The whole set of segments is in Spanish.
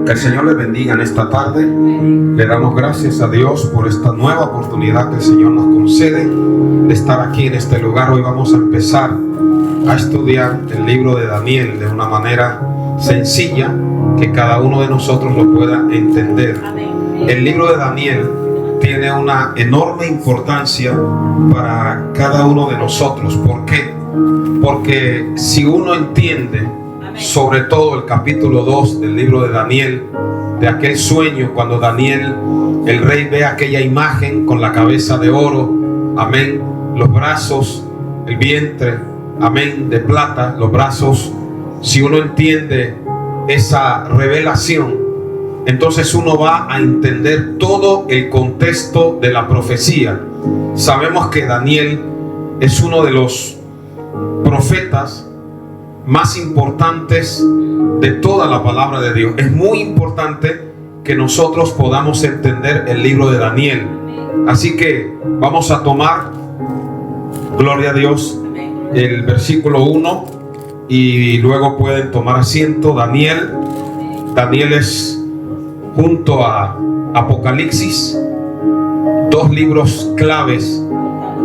Que el Señor le bendiga en esta tarde. Le damos gracias a Dios por esta nueva oportunidad que el Señor nos concede de estar aquí en este lugar. Hoy vamos a empezar a estudiar el libro de Daniel de una manera sencilla, que cada uno de nosotros lo pueda entender. El libro de Daniel tiene una enorme importancia para cada uno de nosotros. ¿Por qué? Porque si uno entiende, sobre todo el capítulo 2 del libro de Daniel, de aquel sueño cuando Daniel, el rey, ve aquella imagen con la cabeza de oro, amén, los brazos, el vientre, amén, de plata, los brazos. Si uno entiende esa revelación, entonces uno va a entender todo el contexto de la profecía. Sabemos que Daniel es uno de los profetas más importantes de toda la palabra de Dios. Es muy importante que nosotros podamos entender el libro de Daniel. Así que vamos a tomar, gloria a Dios, el versículo 1 y luego pueden tomar asiento. Daniel es, junto a Apocalipsis, dos libros claves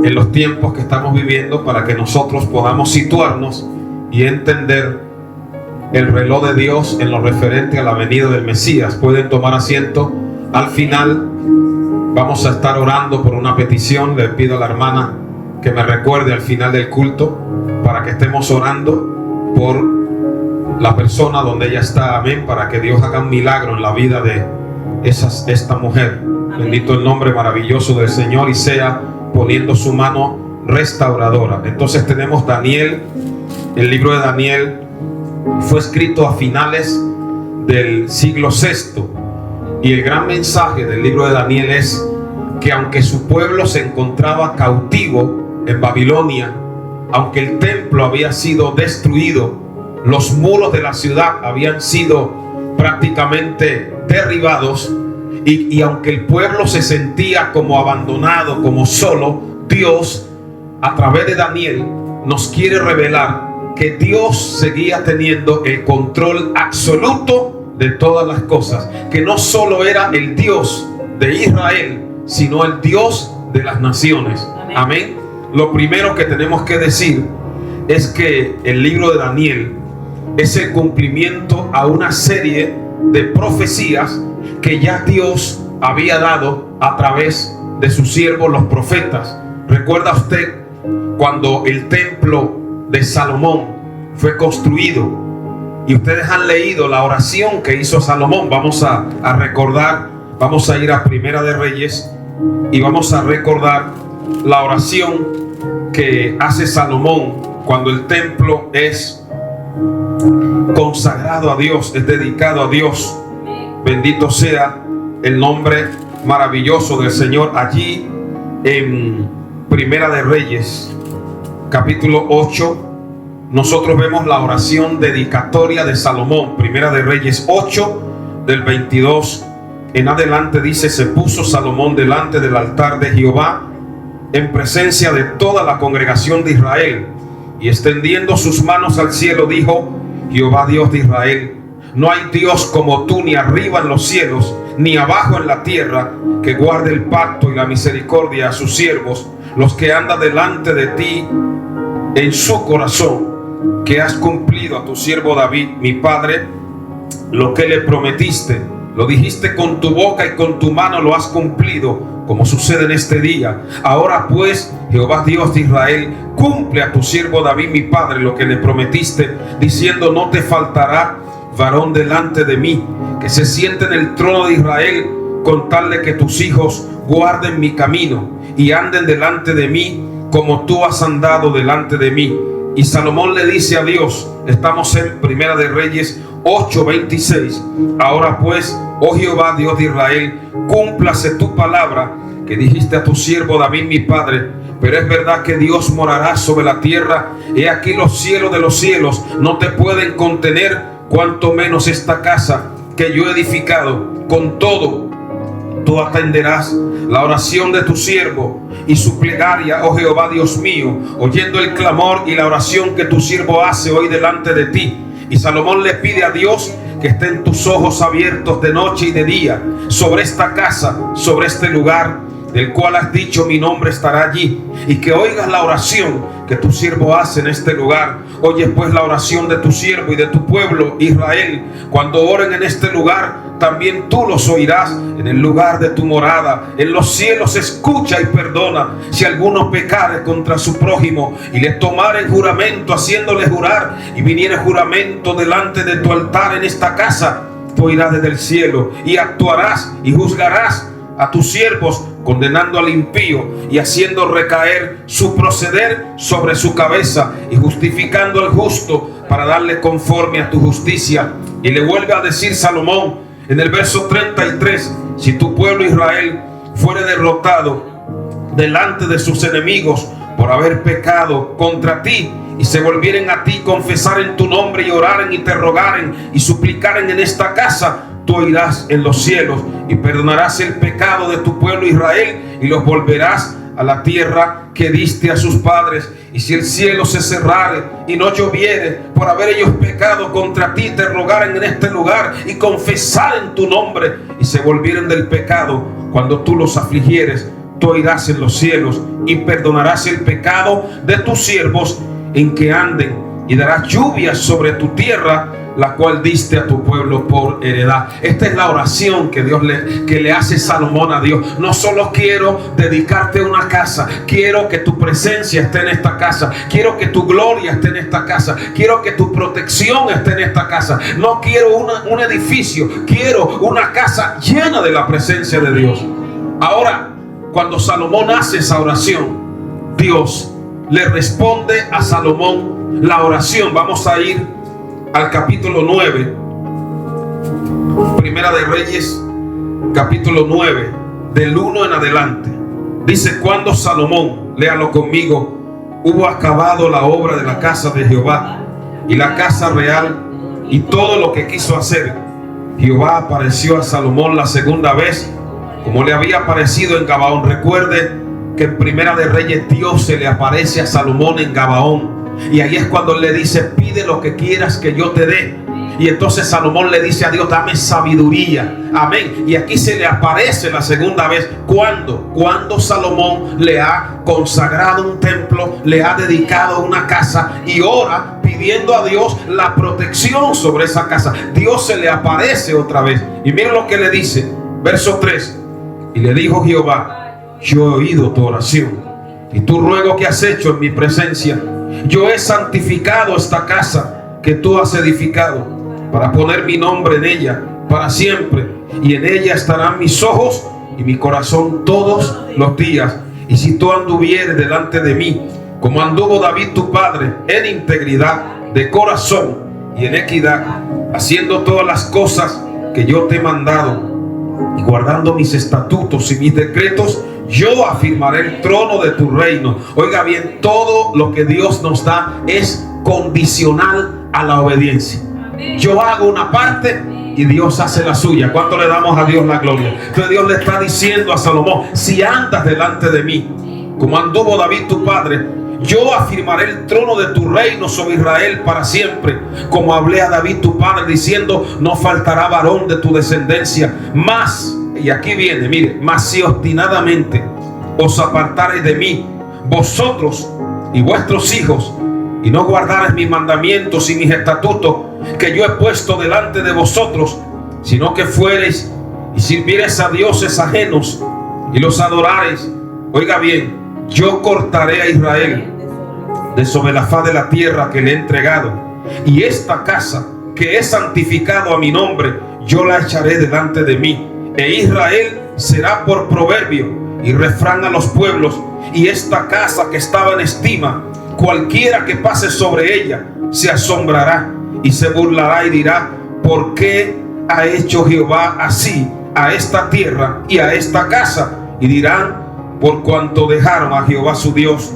en los tiempos que estamos viviendo para que nosotros podamos situarnos y entender el reloj de Dios en lo referente a la venida del Mesías. Pueden tomar asiento. Al final vamos a estar orando por una petición. Le pido a la hermana que me recuerde al final del culto para que estemos orando por la persona donde ella está, amén, para que Dios haga un milagro en la vida de esta mujer. Amén. Bendito el nombre maravilloso del Señor, y sea poniendo su mano restauradora. Entonces tenemos Daniel. El libro de Daniel fue escrito a finales del siglo VI, y el gran mensaje del libro de Daniel es que aunque su pueblo se encontraba cautivo en Babilonia, aunque el templo había sido destruido, los muros de la ciudad habían sido prácticamente derribados, y aunque el pueblo se sentía como abandonado, como solo, Dios a través de Daniel nos quiere revelar que Dios seguía teniendo el control absoluto de todas las cosas, que no solo era el Dios de Israel, sino el Dios de las naciones. Amén. Amén. Lo primero que tenemos que decir es que el libro de Daniel es el cumplimiento a una serie de profecías que ya Dios había dado a través de sus siervos los profetas. ¿Recuerda usted cuando el templo de Salomón fue construido? Y ustedes han leído la oración que hizo Salomón. Vamos a recordar, vamos a ir a Primera de Reyes y vamos a recordar la oración que hace Salomón cuando el templo es consagrado a Dios, es dedicado a Dios. Bendito sea el nombre maravilloso del Señor. Allí en Primera de Reyes, capítulo 8, nosotros vemos la oración dedicatoria de Salomón. Primera de Reyes 8, del 22 en adelante, dice: se puso Salomón delante del altar de Jehová en presencia de toda la congregación de Israel, y extendiendo sus manos al cielo dijo: Jehová Dios de Israel, no hay Dios como tú, ni arriba en los cielos, ni abajo en la tierra, que guarde el pacto y la misericordia a sus siervos, los que andan delante de ti en su corazón, que has cumplido a tu siervo David, mi padre, lo que le prometiste. Lo dijiste con tu boca y con tu mano lo has cumplido, como sucede en este día. Ahora pues, Jehová Dios de Israel, cumple a tu siervo David, mi padre, lo que le prometiste, diciendo: no te faltará varón delante de mí, que se siente en el trono de Israel, con tal de que tus hijos guarden mi camino y anden delante de mí, como tú has andado delante de mí. Y Salomón le dice a Dios, estamos en Primera de Reyes 8:26: ahora pues, oh Jehová Dios de Israel, cúmplase tu palabra que dijiste a tu siervo David mi padre. Pero es verdad que Dios morará sobre la tierra. He aquí los cielos de los cielos no te pueden contener, cuanto menos esta casa que yo he edificado. Con todo, tú atenderás la oración de tu siervo y su plegaria, oh Jehová Dios mío, oyendo el clamor y la oración que tu siervo hace hoy delante de ti. Y Salomón le pide a Dios que estén tus ojos abiertos de noche y de día sobre esta casa, sobre este lugar del cual has dicho mi nombre estará allí, y que oigas la oración que tu siervo hace en este lugar. Oye pues la oración de tu siervo y de tu pueblo Israel. Cuando oren en este lugar, también tú los oirás en el lugar de tu morada. En los cielos escucha y perdona si alguno pecare contra su prójimo y le tomare en juramento, haciéndole jurar, y viniere juramento delante de tu altar en esta casa, tú oirás desde el cielo y actuarás y juzgarás a tus siervos, condenando al impío y haciendo recaer su proceder sobre su cabeza, y justificando al justo para darle conforme a tu justicia. Y le vuelve a decir Salomón en el verso 33: si tu pueblo Israel fuere derrotado delante de sus enemigos por haber pecado contra ti, y se volvieren a ti, confesaren tu nombre y oraren y te rogaren y suplicaren en esta casa, tú oirás en los cielos y perdonarás el pecado de tu pueblo Israel y los volverás a la tierra que diste a sus padres. Y si el cielo se cerrare y no lloviere por haber ellos pecado contra ti, te rogaren en este lugar y confesaren tu nombre y se volvieren del pecado, cuando tú los afligieres, tú oirás en los cielos y perdonarás el pecado de tus siervos en que anden, y darás lluvias sobre tu tierra, la cual diste a tu pueblo por heredad. Esta es la oración que le hace Salomón a Dios. No solo quiero dedicarte a una casa, quiero que tu presencia esté en esta casa, quiero que tu gloria esté en esta casa, quiero que tu protección esté en esta casa. No quiero un edificio, quiero una casa llena de la presencia de Dios. Ahora, cuando Salomón hace esa oración, Dios le responde a Salomón la oración. Vamos a ir al capítulo 9, Primera de Reyes, capítulo 9, del 1 en adelante. Dice: cuando Salomón, léalo conmigo, hubo acabado la obra de la casa de Jehová y la casa real y todo lo que quiso hacer, Jehová apareció a Salomón la segunda vez, como le había aparecido en Gabaón. Recuerde que en Primera de Reyes Dios se le aparece a Salomón en Gabaón, y ahí es cuando le dice: pide lo que quieras que yo te dé. Y entonces Salomón le dice a Dios: dame sabiduría. Amén. Y aquí se le aparece la segunda vez. ¿Cuándo? Cuando Salomón le ha consagrado un templo, le ha dedicado una casa y ora pidiendo a Dios la protección sobre esa casa. Dios se le aparece otra vez. Y miren lo que le dice, verso 3: y le dijo Jehová: yo he oído tu oración y tu ruego que has hecho en mi presencia. Yo he santificado esta casa que tú has edificado para poner mi nombre en ella para siempre, y en ella estarán mis ojos y mi corazón todos los días. Y si tú anduvieres delante de mí como anduvo David tu padre, en integridad de corazón y en equidad, haciendo todas las cosas que yo te he mandado y guardando mis estatutos y mis decretos, yo afirmaré el trono de tu reino. Oiga bien, todo lo que Dios nos da es condicional a la obediencia. Yo hago una parte y Dios hace la suya. ¿Cuánto le damos a Dios la gloria? Entonces Dios le está diciendo a Salomón: si andas delante de mí como anduvo David tu padre, yo afirmaré el trono de tu reino sobre Israel para siempre, como hablé a David tu padre, diciendo: no faltará varón de tu descendencia. Más, y aquí viene, mire, mas si obstinadamente os apartareis de mí, vosotros y vuestros hijos, y no guardareis mis mandamientos y mis estatutos que yo he puesto delante de vosotros, sino que fuereis y sirviereis a dioses ajenos y los adorareis, oiga bien, yo cortaré a Israel de sobre la faz de la tierra que le he entregado, y esta casa que he santificado a mi nombre, yo la echaré delante de mí, e Israel será por proverbio y refrán a los pueblos. Y esta casa que estaba en estima, cualquiera que pase sobre ella se asombrará y se burlará y dirá: ¿por qué ha hecho Jehová así a esta tierra y a esta casa? Y dirán: por cuanto dejaron a Jehová su Dios,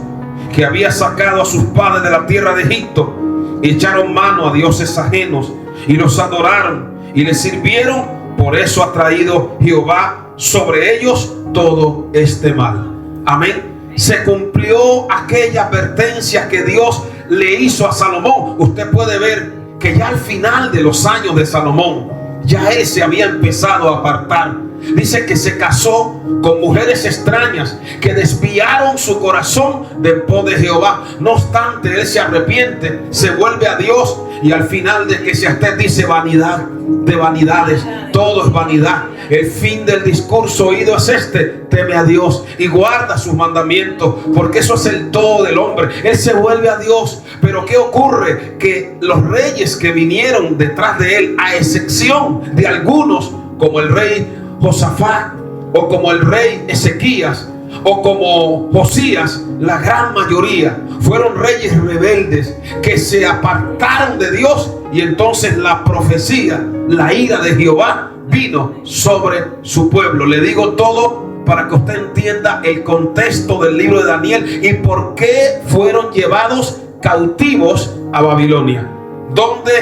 que había sacado a sus padres de la tierra de Egipto, y echaron mano a dioses ajenos y los adoraron y les sirvieron. Por eso ha traído Jehová sobre ellos todo este mal. Amén. Se cumplió aquella advertencia que Dios le hizo a Salomón. Usted puede ver que ya al final de los años de Salomón, ya él se había empezado a apartar. Dice que se casó con mujeres extrañas que desviaron su corazón del pos de Jehová. No obstante, él se arrepiente, se vuelve a Dios, y al final de que se esté dice: vanidad de vanidades, todo es vanidad. El fin del discurso oído es este: teme a Dios y guarda sus mandamientos, porque eso es el todo del hombre. Él se vuelve a Dios. Pero ¿qué ocurre? Que los reyes que vinieron detrás de él, a excepción de algunos, como el rey Josafat, o como el rey Ezequías, o como Josías, la gran mayoría fueron reyes rebeldes que se apartaron de Dios, y entonces la profecía, la ira de Jehová vino sobre su pueblo. Le digo todo para que usted entienda el contexto del libro de Daniel y por qué fueron llevados cautivos a Babilonia, donde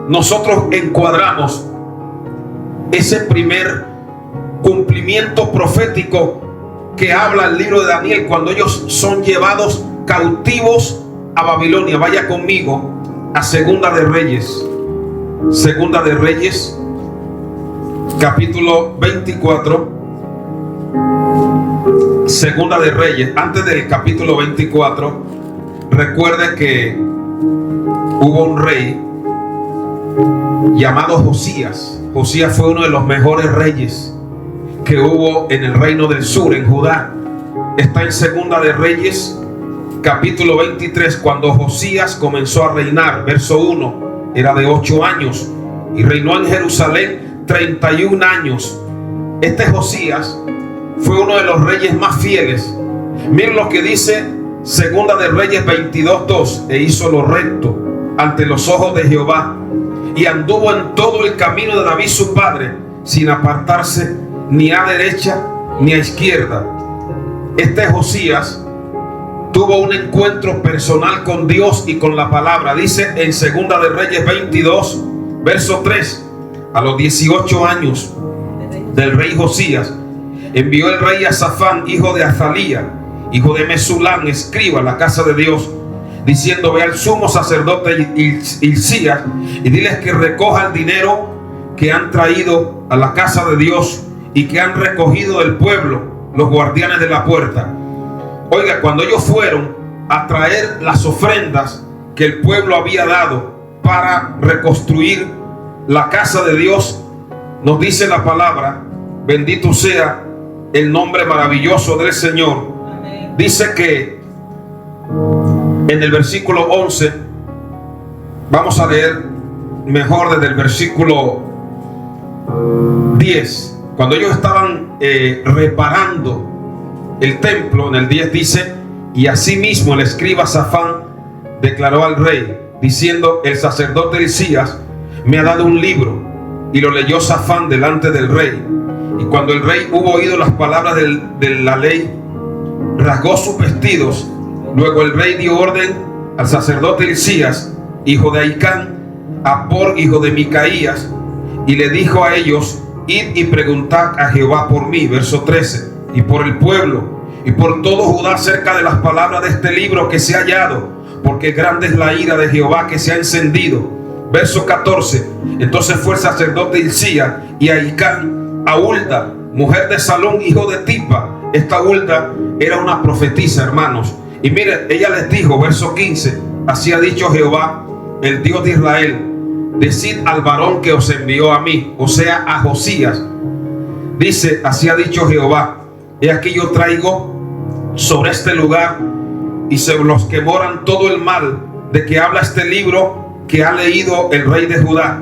nosotros encuadramos ese primer cumplimiento profético que habla el libro de Daniel, cuando ellos son llevados cautivos a Babilonia. Vaya conmigo a Segunda de Reyes, Segunda de Reyes, capítulo 24. Segunda de Reyes. Antes del capítulo 24, recuerde que hubo un rey llamado Josías. Josías fue uno de los mejores reyes que hubo en el reino del sur, en Judá. Está en Segunda de Reyes, capítulo 23, cuando Josías comenzó a reinar. Verso 1, era de 8 años y reinó en Jerusalén 31 años. Este Josías fue uno de los reyes más fieles. Miren lo que dice Segunda de Reyes 22:2: e hizo lo recto ante los ojos de Jehová, y anduvo en todo el camino de David su padre, sin apartarse ni a derecha ni a izquierda. Este Josías tuvo un encuentro personal con Dios y con la palabra. Dice en Segunda de Reyes 22, verso 3: a los 18 años del rey Josías, envió el rey a Safán, hijo de Azalía, hijo de Mesulán, escriba, a la casa de Dios, diciendo: ve al sumo sacerdote Hilcías y diles que recoja el dinero que han traído a la casa de Dios y que han recogido del pueblo los guardianes de la puerta. Oiga, cuando ellos fueron a traer las ofrendas que el pueblo había dado para reconstruir la casa de Dios, nos dice la palabra, bendito sea el nombre maravilloso del Señor. Amén. Dice que en el versículo 11, vamos a leer mejor desde el versículo 10. Cuando ellos estaban reparando el templo, en el 10 dice: y asimismo el escriba Safán declaró al rey, diciendo: el sacerdote Hilcías me ha dado un libro. Y lo leyó Safán delante del rey. Y cuando el rey hubo oído las palabras de la ley, rasgó sus vestidos. Luego el rey dio orden al sacerdote Hilcías, hijo de Ahicam, a Por, hijo de Micaías, y le dijo a ellos: id y preguntad a Jehová por mí, verso 13, y por el pueblo, y por todo Judá acerca de las palabras de este libro que se ha hallado, porque grande es la ira de Jehová que se ha encendido. Verso 14, entonces fue el sacerdote Hilcías y Ahicam a Hulda, mujer de Salón, hijo de Tipa. Esta Hulda era una profetisa, hermanos. Y mire, ella les dijo, verso 15: así ha dicho Jehová, el Dios de Israel, decid al varón que os envió a mí, o sea, a Josías. Dice: así ha dicho Jehová, he aquí yo traigo sobre este lugar y sobre los que moran todo el mal de que habla este libro que ha leído el rey de Judá,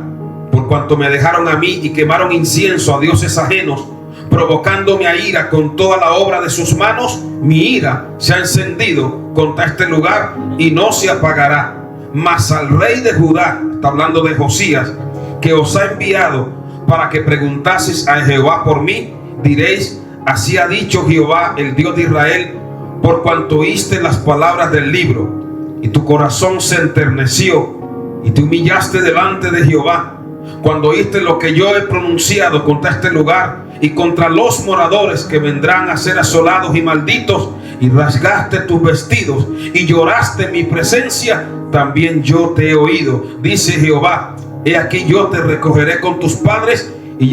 por cuanto me dejaron a mí y quemaron incienso a dioses ajenos, provocándome a ira con toda la obra de sus manos. Mi ira se ha encendido contra este lugar y no se apagará. Mas al rey de Judá, está hablando de Josías, que os ha enviado para que preguntaseis a Jehová por mí, diréis: así ha dicho Jehová, el Dios de Israel, por cuanto oíste las palabras del libro, y tu corazón se enterneció, y te humillaste delante de Jehová, cuando oíste lo que yo he pronunciado contra este lugar y contra los moradores que vendrán a ser asolados y malditos, y rasgaste tus vestidos y lloraste en mi presencia, también yo te he oído, dice Jehová. He aquí yo te recogeré con tus padres y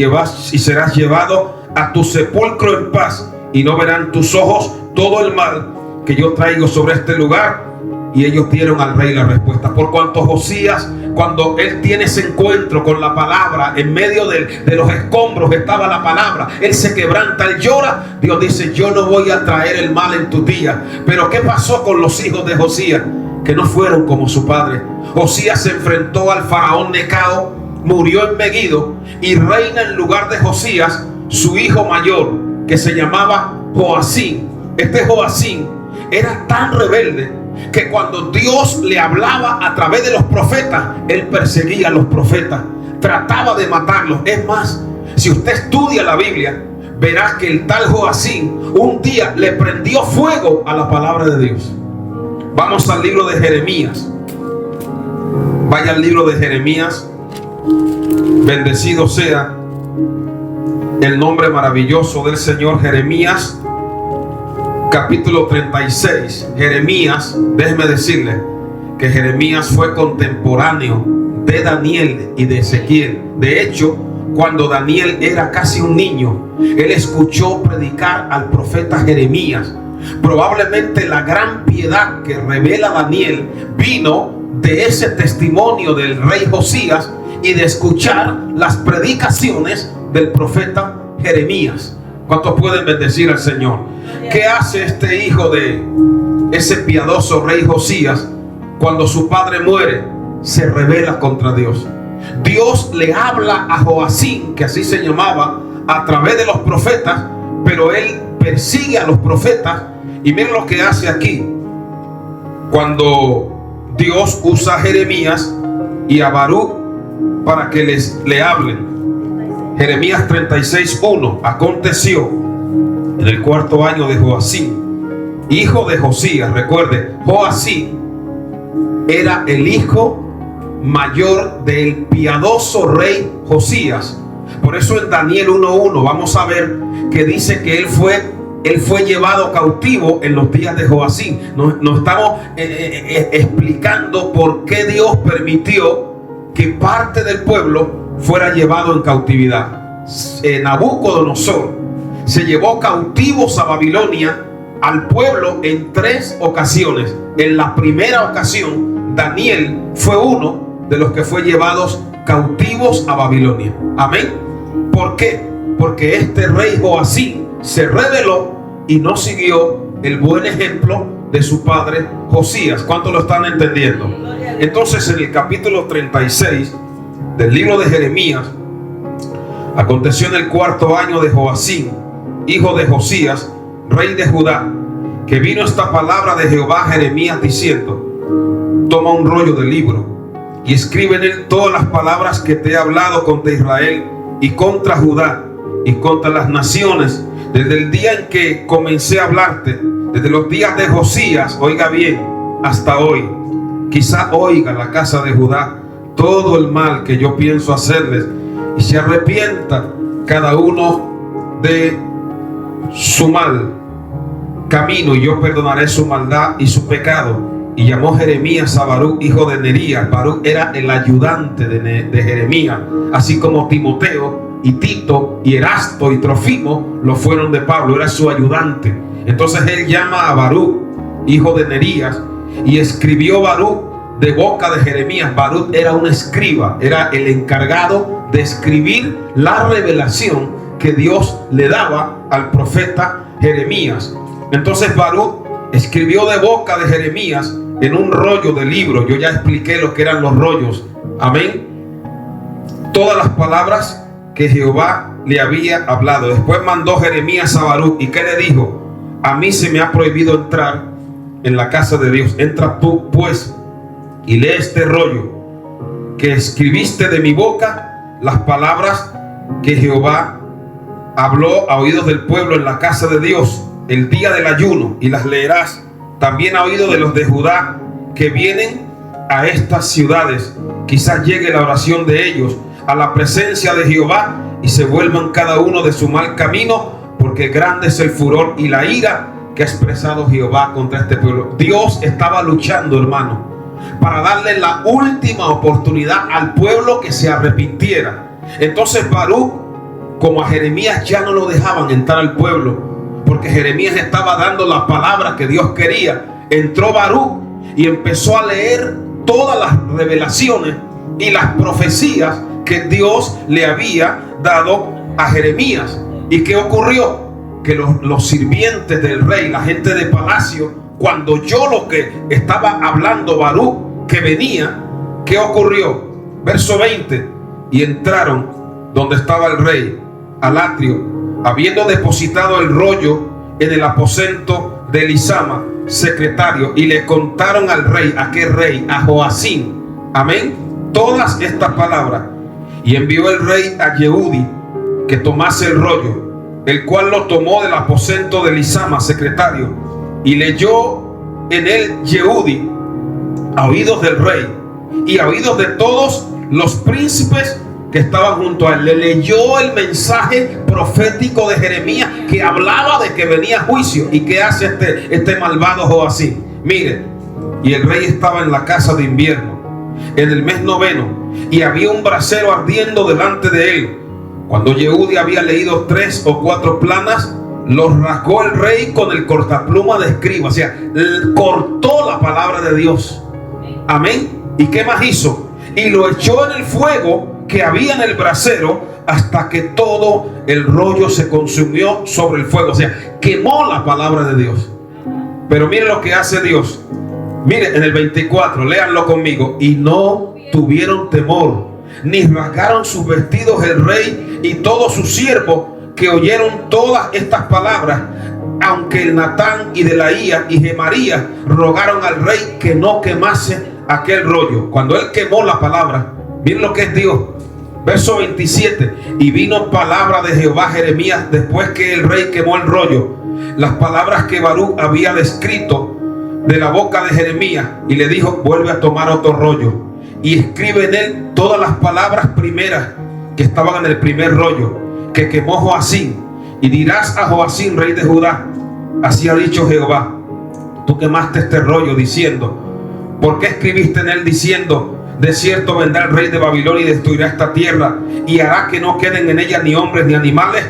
serás llevado a tu sepulcro en paz, y no verán tus ojos todo el mal que yo traigo sobre este lugar. Y ellos dieron al rey la respuesta. Por cuanto Josías, cuando él tiene ese encuentro con la palabra, en medio de los escombros estaba la palabra, él se quebranta, él llora. Dios dice: yo no voy a traer el mal en tus días. Pero ¿qué pasó con los hijos de Josías? Que no fueron como su padre. Josías se enfrentó al faraón Necao, murió en Megiddo, y reina en lugar de Josías su hijo mayor, que se llamaba Joacim. Este Joacim era tan rebelde que cuando Dios le hablaba a través de los profetas, él perseguía a los profetas, trataba de matarlos. Es más, si usted estudia la Biblia, verá que el tal Joacim un día le prendió fuego a la palabra de Dios. Vamos al libro de Jeremías. Vaya al libro de Jeremías. Bendecido sea el nombre maravilloso del Señor. Jeremías capítulo 36. Jeremías, déjeme decirle que Jeremías fue contemporáneo de Daniel y de Ezequiel. De hecho, cuando Daniel era casi un niño, él escuchó predicar al profeta Jeremías. Probablemente la gran piedad que revela Daniel vino de ese testimonio del rey Josías y de escuchar las predicaciones del profeta Jeremías. ¿Cuántos pueden bendecir al Señor? ¿Qué hace este hijo de ese piadoso rey Josías cuando su padre muere? Se rebela contra Dios. Dios le habla a Joacim, que así se llamaba, a través de los profetas, pero él persigue a los profetas. Y miren lo que hace aquí. Cuando Dios usa a Jeremías y a Baruch para que le hablen. Jeremías 36:1. Aconteció en el 4.º año de Joacim, hijo de Josías. Recuerde, Joacim era el hijo mayor del piadoso rey Josías. Por eso en Daniel 1:1 vamos a ver que dice que él fue llevado cautivo en los días de Joacim. Nos estamos explicando por qué Dios permitió que parte del pueblo fuera llevado en cautividad. Nabucodonosor se llevó cautivos a Babilonia al pueblo en 3 ocasiones. En la primera ocasión, Daniel fue uno de los que fue llevados cautivos a Babilonia. Amén. ¿Por qué? Porque este rey Joacim se rebeló y no siguió el buen ejemplo de su padre Josías. ¿Cuántos lo están entendiendo? Entonces, en el capítulo 36 del libro de Jeremías, aconteció en el 4.º año de Joacim, hijo de Josías, rey de Judá, que vino esta palabra de Jehová a Jeremías diciendo: toma un rollo de libro y escribe en él todas las palabras que te he hablado contra Israel y contra Judá y contra las naciones, desde el día en que comencé a hablarte, desde los días de Josías, oiga bien, hasta hoy. Quizá oiga la casa de Judá todo el mal que yo pienso hacerles, y se arrepienta cada uno de su mal camino, y yo perdonaré su maldad y su pecado. Y llamó Jeremías a Baruch, hijo de Nerías. Baruch era el ayudante de Jeremías, así como Timoteo y Tito y Erasto y Trofimo lo fueron de Pablo, era su ayudante. Entonces él llama a Baruch, hijo de Nerías, y escribió Baruch de boca de Jeremías. Baruch era un escriba, era el encargado de escribir la revelación que Dios le daba al profeta Jeremías. Entonces Baruch escribió de boca de Jeremías en un rollo de libro. Yo ya expliqué lo que eran los rollos. Amén. Todas las palabras que Jehová le había hablado. Después mandó Jeremías a Baruch. ¿Y qué le dijo? A mí se me ha prohibido entrar en la casa de Dios. Entra tú pues y lee este rollo que escribiste de mi boca, las palabras que Jehová habló a oídos del pueblo en la casa de Dios el día del ayuno, y las leerás también a oídos de los de Judá que vienen a estas ciudades. Quizás llegue la oración de ellos a la presencia de Jehová y se vuelvan cada uno de su mal camino, porque grande es el furor y la ira que ha expresado Jehová contra este pueblo. Dios estaba luchando, hermano, para darle la última oportunidad al pueblo que se arrepintiera. Entonces Baruch, como a Jeremías ya no lo dejaban entrar al pueblo, porque Jeremías estaba dando la palabra que Dios quería, entró Baruch y empezó a leer todas las revelaciones y las profecías que Dios le había dado a Jeremías. ¿Y qué ocurrió? Que los sirvientes del rey, la gente de palacio, cuando oyó lo que estaba hablando Baruch que venía, ¿qué ocurrió? Verso 20: y entraron donde estaba el rey, al atrio, habiendo depositado el rollo en el aposento de Elisama, secretario, y le contaron al rey. ¿A qué rey? A Joacim. Amén. Todas estas palabras. Y envió el rey a Yehudi que tomase el rollo, el cual lo tomó del aposento de Elisama, secretario, y leyó en él Yehudi a oídos del rey y a oídos de todos los príncipes que estaban junto a él. Le leyó el mensaje profético de Jeremías que hablaba de que venía juicio. ¿Y qué hace este malvado Joacim? Mire, y el rey estaba en la casa de invierno, en el mes 9, y había un brasero ardiendo delante de él. Cuando Yehudi había leído 3 o 4 planas, los rasgó el rey con el cortapluma de escriba. O sea, cortó la palabra de Dios. Amén. ¿Y qué más hizo? Y lo echó en el fuego que había en el brasero, hasta que todo el rollo se consumió sobre el fuego. O sea, quemó la palabra de Dios. Pero mire lo que hace Dios. Mire en el 24, léanlo conmigo. Y no tuvieron temor, ni rasgaron sus vestidos el rey y todos sus siervos, que oyeron todas estas palabras, aunque el Natán y Delaía y Gemarías rogaron al rey que no quemase aquel rollo. Cuando él quemó la palabra, miren lo que es Dios. Verso 27: y vino palabra de Jehová a Jeremías después que el rey quemó el rollo, las palabras que Baruch había descrito de la boca de Jeremías, y le dijo: vuelve a tomar otro rollo y escribe en él todas las palabras primeras que estaban en el primer rollo que quemó Joacim, y dirás a Joacim, rey de Judá: así ha dicho Jehová, tú quemaste este rollo diciendo, ¿por qué escribiste en él diciendo, de cierto vendrá el rey de Babilonia y destruirá esta tierra y hará que no queden en ella ni hombres ni animales?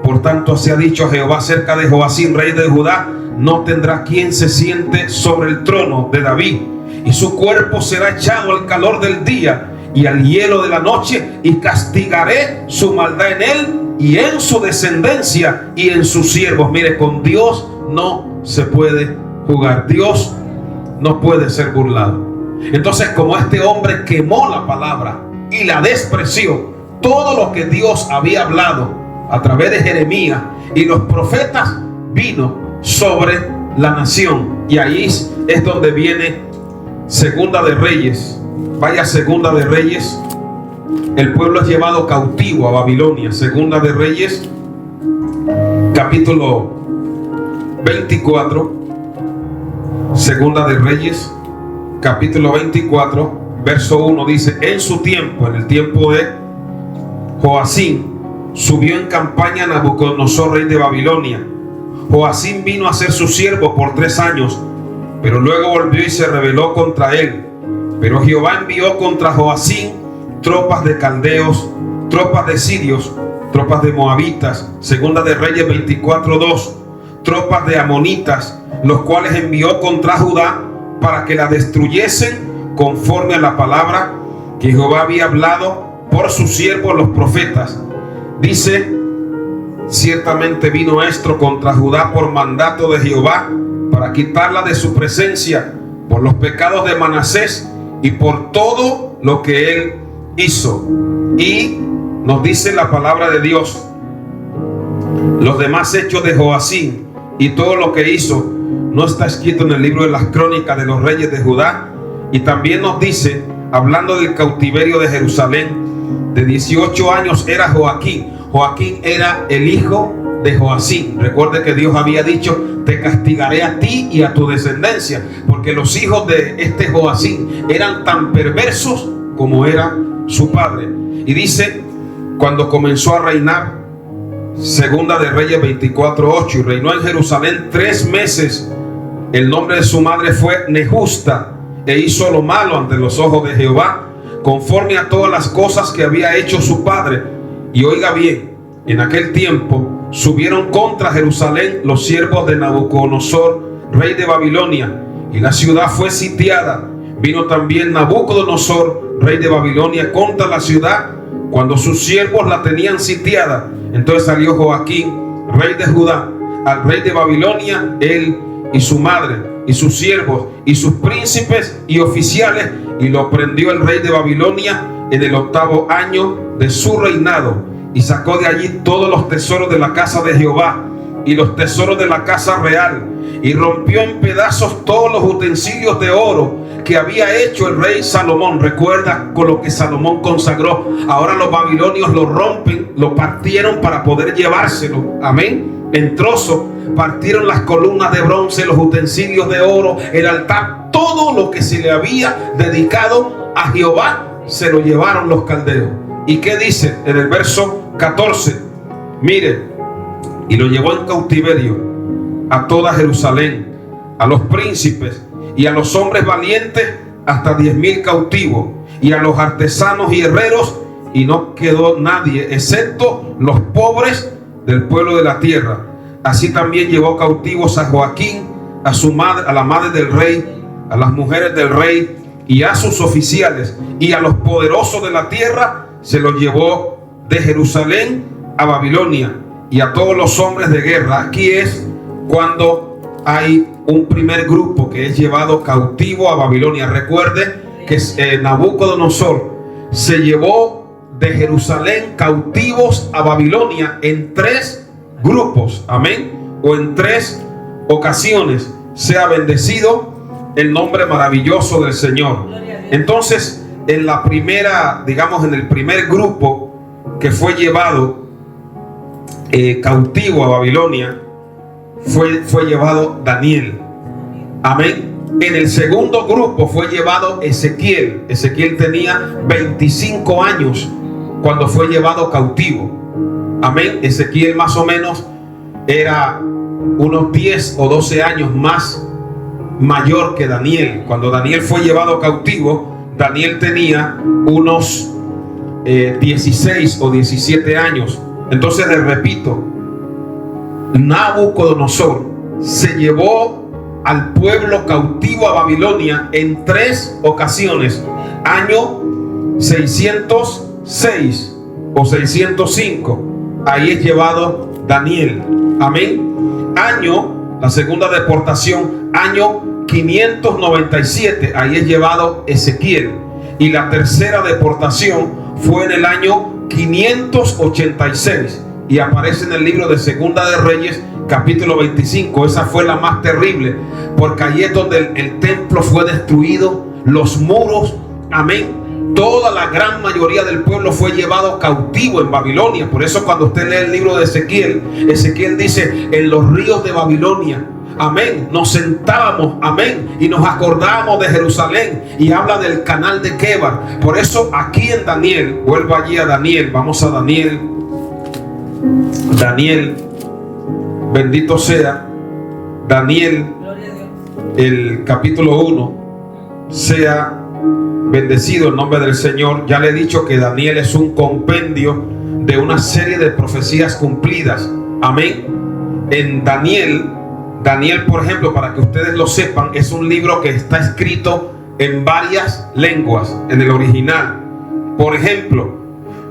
Por tanto, así ha dicho Jehová acerca de Joacim, rey de Judá: no tendrá quien se siente sobre el trono de David, y su cuerpo será echado al calor del día y al hielo de la noche, y castigaré su maldad en él y en su descendencia y en sus siervos. Mire, con Dios no se puede jugar. Dios no puede ser burlado. Entonces, como este hombre quemó la palabra y la despreció, todo lo que Dios había hablado a través de Jeremías y los profetas vino sobre la nación. Y ahí es donde viene Segunda de Reyes. Vaya, Segunda de Reyes. El pueblo es llevado cautivo a Babilonia. Segunda de Reyes, capítulo 24. Segunda de Reyes, capítulo 24, verso 1 dice: en su tiempo, en el tiempo de Joacim, subió en campaña Nabucodonosor, rey de Babilonia. Joacim vino a ser su siervo por 3 años, pero luego volvió y se rebeló contra él. Pero Jehová envió contra Joacim tropas de caldeos, tropas de sirios, tropas de moabitas. Segunda de Reyes 24:2, tropas de amonitas, los cuales envió contra Judá para que la destruyesen, conforme a la palabra que Jehová había hablado por sus siervos los profetas. Dice: ciertamente vino esto contra Judá por mandato de Jehová, para quitarla de su presencia por los pecados de Manasés y por todo lo que él hizo. Y nos dice la palabra de Dios los demás hechos de Joacim y todo lo que hizo, no está escrito en el libro de las crónicas de los reyes de Judá. Y también nos dice, hablando del cautiverio de Jerusalén, de 18 años era Joaquín. Joaquín era el hijo de Joacim. Recuerde que Dios había dicho: te castigaré a ti y a tu descendencia, porque los hijos de este Joacim eran tan perversos como era su padre. Y dice: cuando comenzó a reinar Segunda de Reyes 24:8. Y reinó en Jerusalén 3 meses. El nombre de su madre fue Nehusta, e hizo lo malo ante los ojos de Jehová, conforme a todas las cosas que había hecho su padre. Y oiga bien, en aquel tiempo subieron contra Jerusalén los siervos de Nabucodonosor, rey de Babilonia, y la ciudad fue sitiada. Vino también Nabucodonosor, rey de Babilonia, contra la ciudad cuando sus siervos la tenían sitiada. Entonces salió Joaquín, rey de Judá, al rey de Babilonia, él y su madre y sus siervos y sus príncipes y oficiales, y lo prendió el rey de Babilonia en el 8º año de su reinado, y sacó de allí todos los tesoros de la casa de Jehová y los tesoros de la casa real, y rompió en pedazos todos los utensilios de oro que había hecho el rey Salomón. Recuerda con lo que Salomón consagró. Ahora los babilonios lo rompen, lo partieron para poder llevárselo, amén, en trozos. Partieron las columnas de bronce, los utensilios de oro, el altar, todo lo que se le había dedicado a Jehová se lo llevaron los caldeos. ¿Y qué dice en el verso 14? Mire, y lo llevó en cautiverio a toda Jerusalén, a los príncipes y a los hombres valientes, hasta 10,000 cautivos, y a los artesanos y herreros, y no quedó nadie excepto los pobres del pueblo de la tierra. Así también llevó cautivos a Joaquín, a su madre, a la madre del rey, a las mujeres del rey y a sus oficiales, y a los poderosos de la tierra se los llevó de Jerusalén a Babilonia, y a todos los hombres de guerra. Aquí es cuando hay un primer grupo que es llevado cautivo a Babilonia. Recuerde que Nabucodonosor se llevó de Jerusalén cautivos a Babilonia en 3 grupos, amén, o en 3 ocasiones. Sea bendecido el nombre maravilloso del Señor. Entonces, en la primera, digamos, en el primer grupo que fue llevado cautivo a Babilonia, fue llevado Daniel, amén. En el segundo grupo fue llevado Ezequiel. Ezequiel tenía 25 años cuando fue llevado cautivo, amén. Ezequiel más o menos era unos 10 o 12 años más mayor que Daniel. Cuando Daniel fue llevado cautivo, Daniel tenía unos 16 o 17 años. Entonces les repito, Nabucodonosor se llevó al pueblo cautivo a Babilonia en 3 ocasiones. Año 606 o 605, ahí es llevado Daniel, amén. Año, la segunda deportación, año 597, ahí es llevado Ezequiel. Y la tercera deportación fue en el año 586, y aparece en el libro de Segunda de Reyes, capítulo 25. Esa fue la más terrible, porque allí es donde el templo fue destruido, los muros, amén. Toda la gran mayoría del pueblo fue llevado cautivo en Babilonia. Por eso cuando usted lee el libro de Ezequiel, Ezequiel dice: en los ríos de Babilonia, amén, nos sentábamos, amén, y nos acordábamos de Jerusalén, y habla del canal de Quebar. Por eso aquí en Daniel, vuelvo allí a Daniel, vamos a Daniel, bendito sea Daniel, el capítulo 1, sea bendecido el nombre del Señor. Ya le he dicho que Daniel es un compendio de una serie de profecías cumplidas, amén. En Daniel, por ejemplo, para que ustedes lo sepan, es un libro que está escrito en varias lenguas, en el original. Por ejemplo,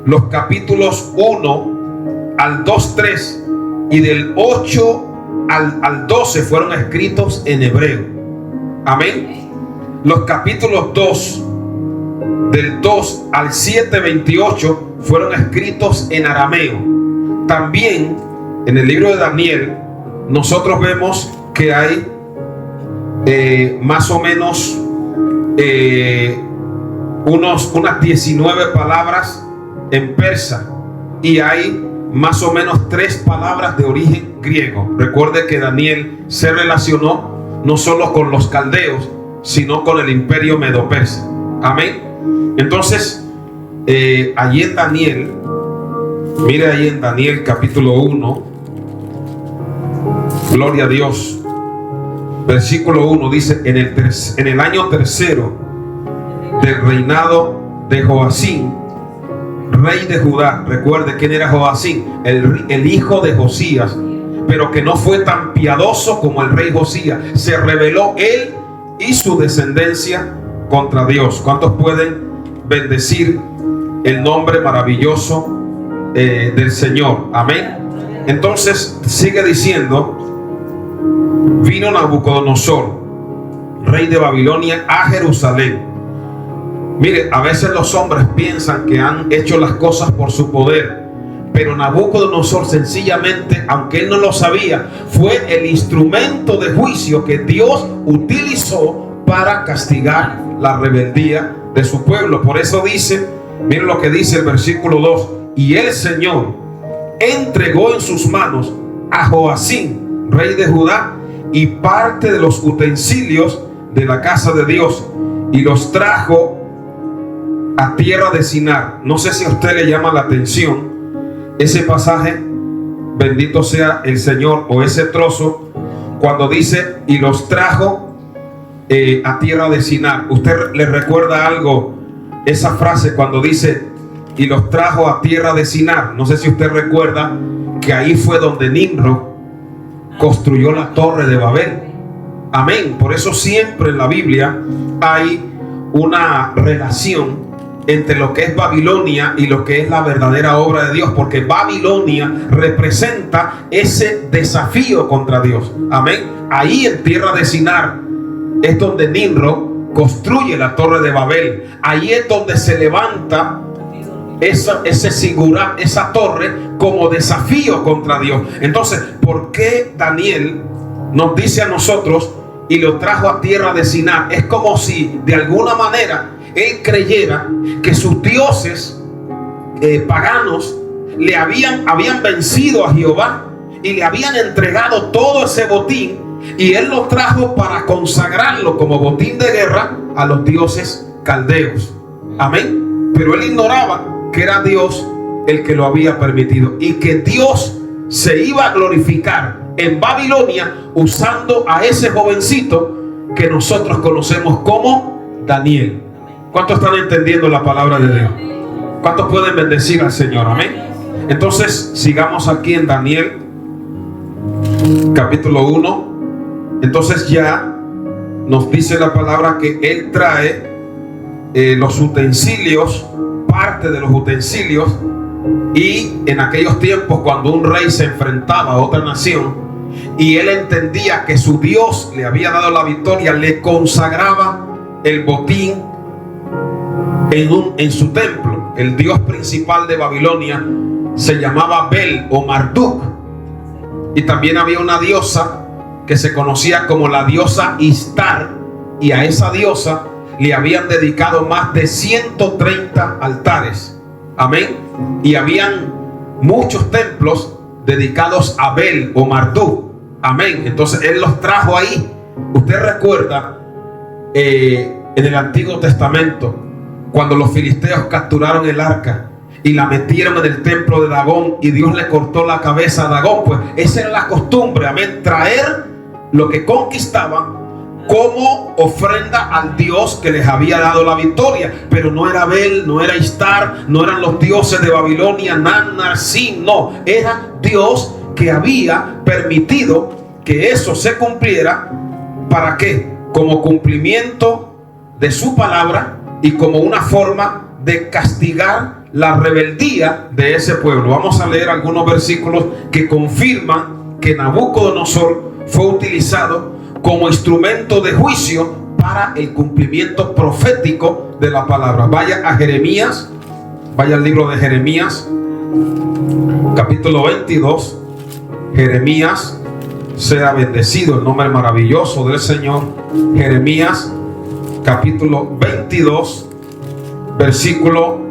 los capítulos 1 al 2-3 y del 8 al 12 fueron escritos en hebreo, amén. Los capítulos 2, del 2 al 7-28, fueron escritos en arameo. También en el libro de Daniel nosotros vemos que hay más o menos unas 19 palabras en persa, y hay más o menos 3 palabras de origen griego. Recuerde que Daniel se relacionó no solo con los caldeos, sino con el imperio medo-persa, amén. Entonces allí en Daniel Mire ahí en Daniel capítulo 1, gloria a Dios, versículo 1 dice: en el año tercero del reinado de Joacim, rey de Judá. Recuerde quién era Joacim, el hijo de Josías, pero que no fue tan piadoso como el rey Josías. Se rebeló él y su descendencia contra Dios. ¿Cuántos pueden bendecir el nombre maravilloso del Señor? Amén. Entonces sigue diciendo: vino Nabucodonosor, rey de Babilonia, a Jerusalén. Mire, a veces los hombres piensan que han hecho las cosas por su poder, pero Nabucodonosor sencillamente, aunque él no lo sabía, fue el instrumento de juicio que Dios utilizó para castigar la rebeldía de su pueblo. Por eso dice, miren lo que dice el versículo 2: y el Señor entregó en sus manos a Joacim, rey de Judá, y parte de los utensilios de la casa de Dios, y los trajo a tierra de Sinar. No sé si a usted le llama la atención ese pasaje, bendito sea el Señor, o ese trozo, cuando dice: y los trajo a tierra de Sinar. ¿Usted le recuerda algo esa frase cuando dice: y los trajo a tierra de Sinar? No sé si usted recuerda que ahí fue donde Nimrod construyó la torre de Babel. Amén. Por eso siempre en la Biblia hay una relación entre lo que es Babilonia y lo que es la verdadera obra de Dios, porque Babilonia representa ese desafío contra Dios. Amén. Ahí en tierra de Sinar es donde Nimrod construye la torre de Babel. Ahí es donde se levanta esa torre como desafío contra Dios. Entonces, ¿por qué Daniel nos dice a nosotros: y lo trajo a tierra de Sinar? Es como si de alguna manera él creyera que sus dioses paganos le habían vencido a Jehová y le habían entregado todo ese botín, y él lo trajo para consagrarlo como botín de guerra a los dioses caldeos. Amén. Pero él ignoraba que era Dios el que lo había permitido, y que Dios se iba a glorificar en Babilonia usando a ese jovencito que nosotros conocemos como Daniel. ¿Cuántos están entendiendo la palabra de Dios? ¿Cuántos pueden bendecir al Señor? Amén. Entonces sigamos aquí en Daniel capítulo 1. Entonces ya nos dice la palabra que él trae los utensilios, parte de los utensilios. Y en aquellos tiempos, cuando un rey se enfrentaba a otra nación y él entendía que su Dios le había dado la victoria, le consagraba el botín en su templo. El dios principal de Babilonia se llamaba Bel o Marduk, y también había una diosa que se conocía como la diosa Istar, y a esa diosa le habían dedicado más de 130 altares. Amén. Y habían muchos templos dedicados a Bel o Marduk. Amén. Entonces él los trajo ahí. Usted recuerda en el Antiguo Testamento, cuando los filisteos capturaron el arca y la metieron en el templo de Dagón, y Dios le cortó la cabeza a Dagón. Pues esa era la costumbre. Amén. Traer lo que conquistaban como ofrenda al Dios que les había dado la victoria. Pero no era Bel, no era Istar, no eran los dioses de Babilonia, Nan, Narsin, no, era Dios que había permitido que eso se cumpliera. ¿Para qué? Como cumplimiento de su palabra y como una forma de castigar la rebeldía de ese pueblo. Vamos a leer algunos versículos que confirman que Nabucodonosor fue utilizado como instrumento de juicio para el cumplimiento profético de la palabra. Vaya a Jeremías, vaya al libro de Jeremías, capítulo 22. Jeremías, sea bendecido el nombre maravilloso del Señor. Jeremías, capítulo 22, versículo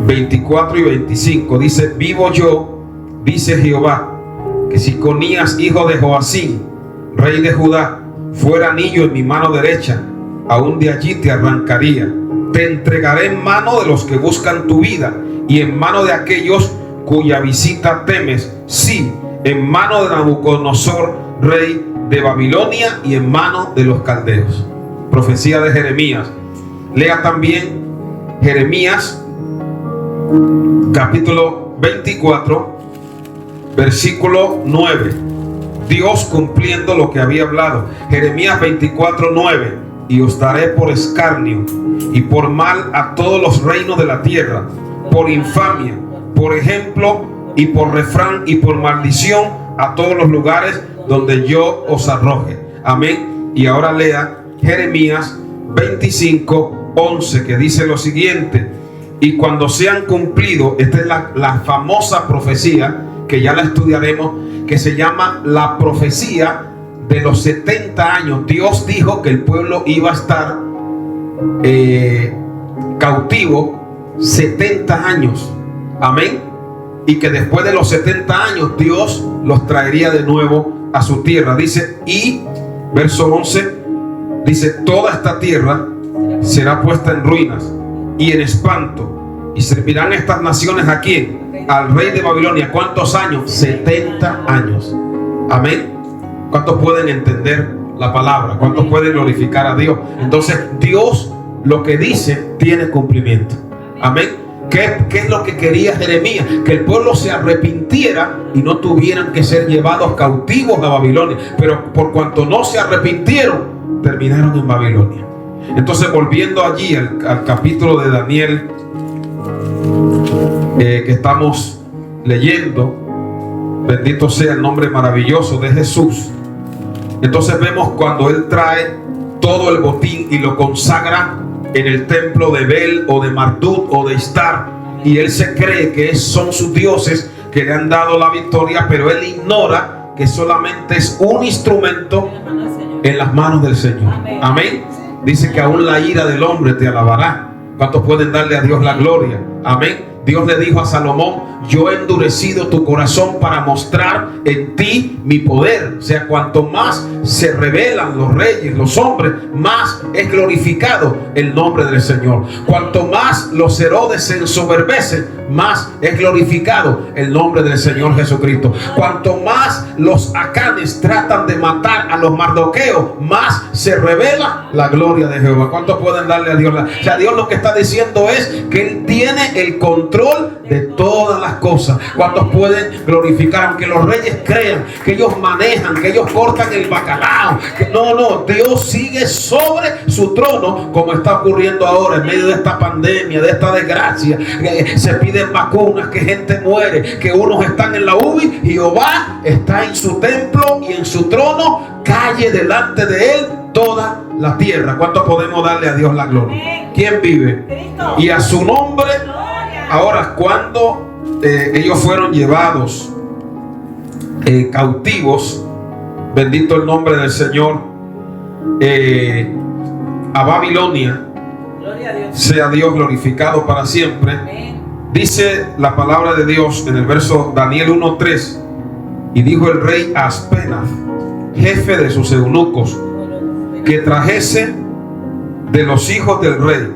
24 y 25. Dice: vivo yo, dice Jehová, que si Conías, hijo de Joacim, rey de Judá, fuera anillo en mi mano derecha, aún de allí te arrancaría, te entregaré en mano de los que buscan tu vida y en mano de aquellos cuya visita temes. Sí, en mano de Nabucodonosor, rey de Babilonia, y en mano de los caldeos. Profecía de Jeremías. Lea también Jeremías capítulo 24, versículo 9. Dios cumpliendo lo que había hablado. Jeremías 24, 9. Y os daré por escarnio y por mal a todos los reinos de la tierra, por infamia, por ejemplo y por refrán y por maldición a todos los lugares donde yo os arroje. Amén. Y ahora lea Jeremías 25, 11, que dice lo siguiente: y cuando sean cumplidos, esta es la famosa profecía que ya la estudiaremos, que se llama la profecía de los 70 años. Dios dijo que el pueblo iba a estar cautivo 70 años. Amén. Y que después de los 70 años Dios los traería de nuevo a su tierra. Dice, y verso 11, dice: toda esta tierra será puesta en ruinas y en espanto, y servirán estas naciones ¿a quién? Al rey de Babilonia. ¿Cuántos años? 70 años. Amén. ¿Cuántos pueden entender la palabra? ¿Cuántos pueden glorificar a Dios? Entonces Dios lo que dice tiene cumplimiento. Amén. ¿Qué es lo que quería Jeremías? Que el pueblo se arrepintiera y no tuvieran que ser llevados cautivos a Babilonia. Pero por cuanto no se arrepintieron, terminaron en Babilonia. Entonces, volviendo allí al capítulo de Daniel que estamos leyendo, bendito sea el nombre maravilloso de Jesús. Entonces vemos cuando él trae todo el botín y lo consagra en el templo de Bel o de Marduk o de Istar, y él se cree que son sus dioses que le han dado la victoria, pero él ignora que solamente es un instrumento en las manos del Señor. Amén. Dice que aún la ira del hombre te alabará. ¿Cuántos pueden darle a Dios la gloria? Amén. Dios le dijo a Salomón: yo he endurecido tu corazón para mostrar en ti mi poder. O sea, cuanto más se rebelan los reyes, los hombres, más es glorificado el nombre del Señor. Cuanto más los Herodes se ensoberbecen, más es glorificado el nombre del Señor Jesucristo. Cuanto más los acanes tratan de matar a los mardoqueos, más se revela la gloria de Jehová. ¿Cuántos pueden darle a Dios la? O sea, Dios lo que está diciendo es que Él tiene el control de todas las cosas. ¿Cuántos pueden glorificar? Aunque los reyes crean que ellos manejan, que ellos cortan el bacalao, que no, Dios sigue sobre su trono, como está ocurriendo ahora en medio de esta pandemia, de esta desgracia. Se piden vacunas, que gente muere, que unos están en la UBI. Y Jehová está en su templo y en su trono, calle delante de él toda la tierra. ¿Cuántos podemos darle a Dios la gloria? ¿Quién vive? Y a su nombre. Ahora, cuando ellos fueron llevados cautivos, bendito el nombre del Señor, a Babilonia, sea Dios glorificado para siempre. Amén. Dice la palabra de Dios en el verso Daniel 1:3: y dijo el rey a Aspenaz, jefe de sus eunucos, que trajese de los hijos del rey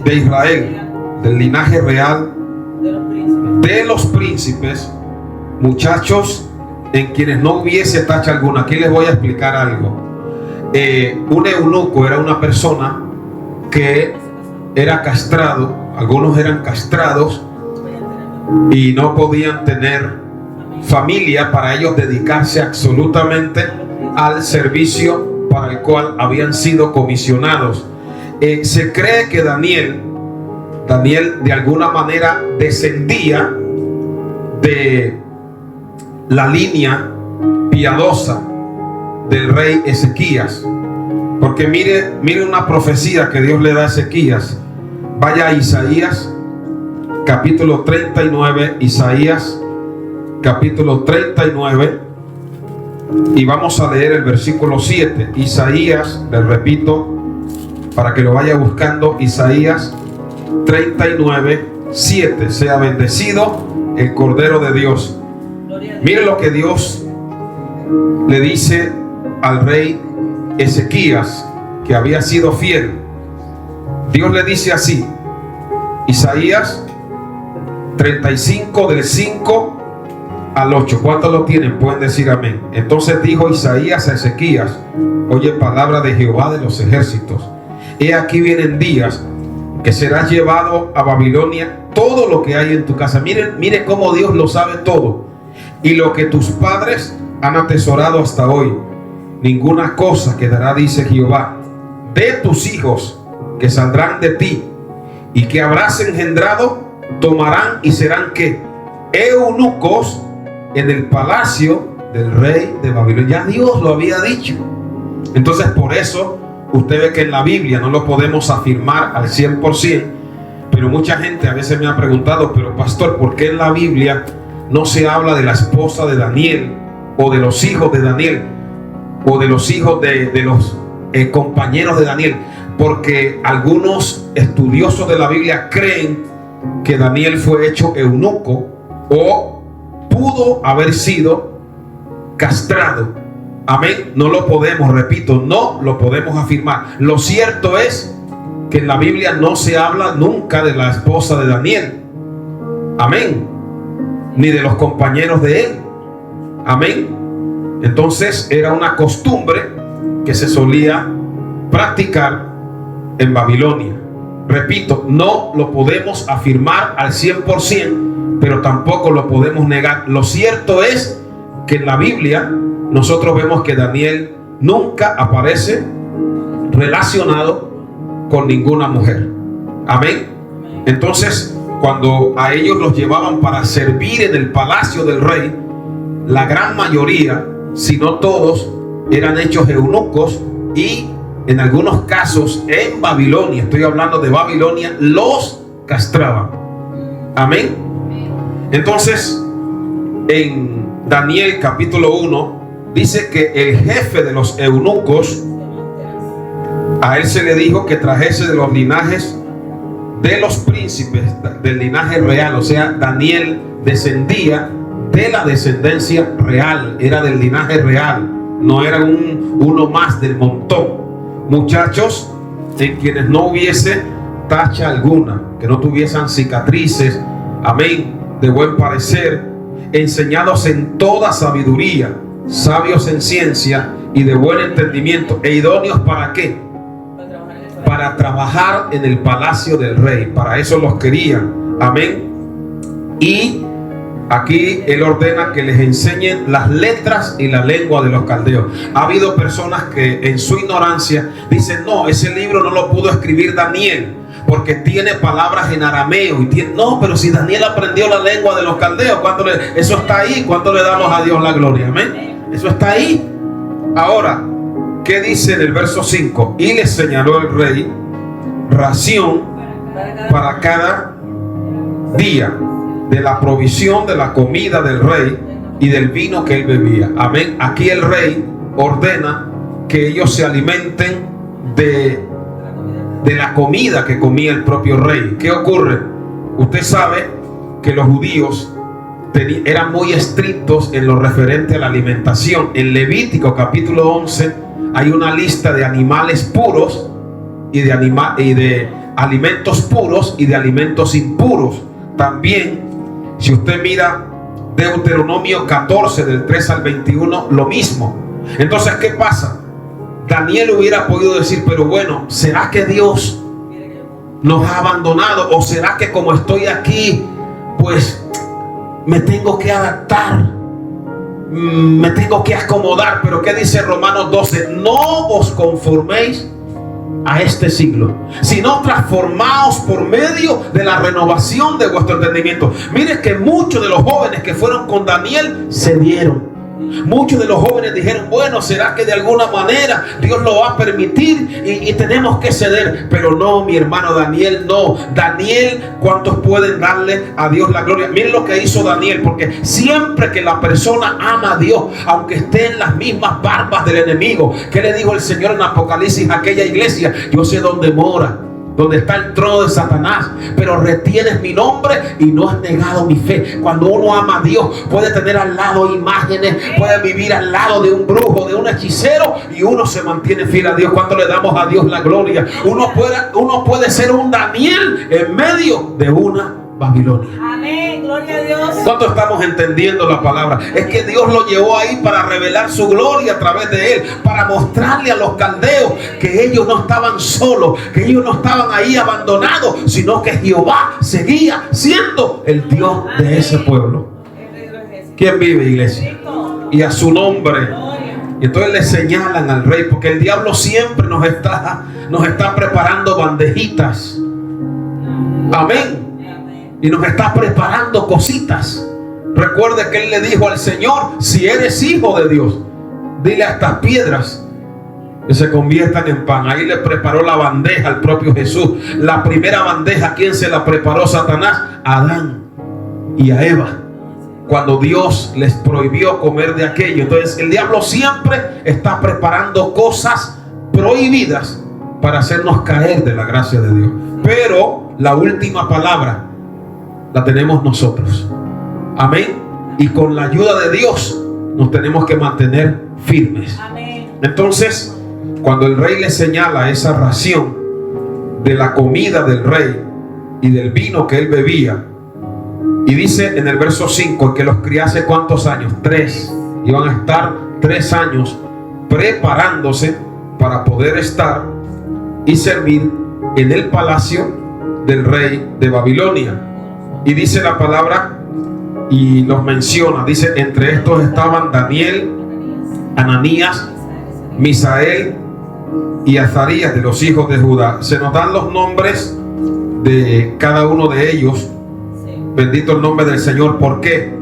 de Israel, del linaje real, de los príncipes, muchachos en quienes no hubiese tacha alguna. Aquí les voy a explicar algo. Un eunuco era una persona que era castrado. Algunos eran castrados y no podían tener familia para ellos dedicarse absolutamente al servicio para el cual habían sido comisionados. Se cree que Daniel de alguna manera descendía de la línea piadosa del rey Ezequías, porque mire una profecía que Dios le da a Ezequías. Vaya a Isaías capítulo 39, Isaías capítulo 39, y vamos a leer el versículo 7. Isaías, les repito para que lo vaya buscando, Isaías 39, 7. Sea bendecido el Cordero de Dios. Mire lo que Dios le dice al rey Ezequías, que había sido fiel. Dios le dice así, Isaías 35 del 5 al 8. ¿Cuántos lo tienen? Pueden decir amén. Entonces dijo Isaías a Ezequías: oye palabra de Jehová de los ejércitos. He aquí vienen días que serás llevado a Babilonia todo lo que hay en tu casa. Miren cómo Dios lo sabe todo. Y lo que tus padres han atesorado hasta hoy, ninguna cosa quedará, dice Jehová, de tus hijos que saldrán de ti y que habrás engendrado, tomarán y serán ¿qué? Eunucos en el palacio del rey de Babilonia. Ya Dios lo había dicho. Entonces por eso usted ve que en la Biblia no lo podemos afirmar al 100%, pero mucha gente a veces me ha preguntado: pero pastor, ¿por qué en la Biblia no se habla de la esposa de Daniel, o de los hijos de Daniel, o de los hijos de los compañeros de Daniel? Porque algunos estudiosos de la Biblia creen que Daniel fue hecho eunuco o pudo haber sido castrado. Amén. No lo podemos, repito, no lo podemos afirmar. Lo cierto es que en la Biblia no se habla nunca de la esposa de Daniel. Amén. Ni de los compañeros de él. Amén. Entonces era una costumbre que se solía practicar en Babilonia. Repito, no lo podemos afirmar al 100%, pero tampoco lo podemos negar. Lo cierto es que en la Biblia nosotros vemos que Daniel nunca aparece relacionado con ninguna mujer. Amén. Entonces, cuando a ellos los llevaban para servir en el palacio del rey, la gran mayoría, si no todos, eran hechos eunucos, y en algunos casos en Babilonia, estoy hablando de Babilonia, los castraban. Amén. Entonces, en Daniel capítulo 1 dice que el jefe de los eunucos, a él se le dijo que trajese de los linajes de los príncipes, del linaje real. O sea, Daniel descendía de la descendencia real, era del linaje real, no era uno más del montón. Muchachos en quienes no hubiese tacha alguna, que no tuviesen cicatrices, amén, de buen parecer, enseñados en toda sabiduría, sabios en ciencia y de buen entendimiento, e idóneos ¿para qué? Para trabajar en el palacio del rey. Para eso los querían. Amén. Y aquí él ordena que les enseñen las letras y la lengua de los caldeos. Ha habido personas que en su ignorancia dicen: no, ese libro no lo pudo escribir Daniel porque tiene palabras en arameo. No, pero si Daniel aprendió la lengua de los caldeos, eso está ahí. ¿Cuánto le damos a Dios la gloria? Amén. Eso está ahí. Ahora, ¿qué dice en el verso 5? Y les señaló el rey ración para cada día de la provisión de la comida del rey y del vino que él bebía. Amén. Aquí el rey ordena que ellos se alimenten de la comida que comía el propio rey. ¿Qué ocurre? Usted sabe que los judíos eran muy estrictos en lo referente a la alimentación. En Levítico capítulo 11 hay una lista de animales puros y de alimentos puros y de alimentos impuros. También, si usted mira Deuteronomio 14 del 3 al 21, lo mismo. Entonces, ¿qué pasa? Daniel hubiera podido decir: pero bueno, ¿será que Dios nos ha abandonado? ¿O será que como estoy aquí, pues me tengo que adaptar, me tengo que acomodar? Pero ¿qué dice Romanos 12? No os conforméis a este siglo, sino transformaos por medio de la renovación de vuestro entendimiento. Mire que muchos de los jóvenes que fueron con Daniel se dieron. Muchos de los jóvenes dijeron: bueno, será que de alguna manera Dios lo va a permitir y tenemos que ceder. Pero no, mi hermano, Daniel no. Daniel, ¿cuántos pueden darle a Dios la gloria? Miren lo que hizo Daniel, porque siempre que la persona ama a Dios, aunque esté en las mismas barbas del enemigo, ¿qué le dijo el Señor en Apocalipsis a aquella iglesia? Yo sé dónde mora donde está el trono de Satanás, pero retienes mi nombre y no has negado mi fe. Cuando uno ama a Dios, puede tener al lado imágenes, puede vivir al lado de un brujo, de un hechicero, y uno se mantiene fiel a Dios. ¿Cuánto le damos a Dios la gloria? Uno puede ser un Daniel en medio de una Babilonia. Amén, gloria a Dios. ¿Cuánto estamos entendiendo la palabra? Es que Dios lo llevó ahí para revelar su gloria a través de él, para mostrarle a los caldeos que ellos no estaban solos, que ellos no estaban ahí abandonados, sino que Jehová seguía siendo el Dios de ese pueblo. ¿Quién vive, iglesia? Y a su nombre. Y entonces le señalan al rey, porque el diablo siempre nos está preparando bandejitas. Amén. Y nos está preparando cositas. Recuerde que él le dijo al Señor: si eres hijo de Dios, dile a estas piedras que se conviertan en pan. Ahí le preparó la bandeja al propio Jesús. La primera bandeja, ¿quién se la preparó? Satanás. A Adán y a Eva, cuando Dios les prohibió comer de aquello. Entonces el diablo siempre está preparando cosas prohibidas para hacernos caer de la gracia de Dios. Pero la última palabra la tenemos nosotros. Amén. Y con la ayuda de Dios nos tenemos que mantener firmes. Amén. Entonces, cuando el rey le señala esa ración de la comida del rey y del vino que él bebía, y dice en el verso 5 que los criase ¿cuántos años? 3. Iban a estar 3 años preparándose para poder estar y servir en el palacio del rey de Babilonia. Y dice la palabra, y los menciona, dice: entre estos estaban Daniel, Ananías, Misael y Azarías, de los hijos de Judá. Se nos dan los nombres de cada uno de ellos. Bendito el nombre del Señor. ¿Por qué?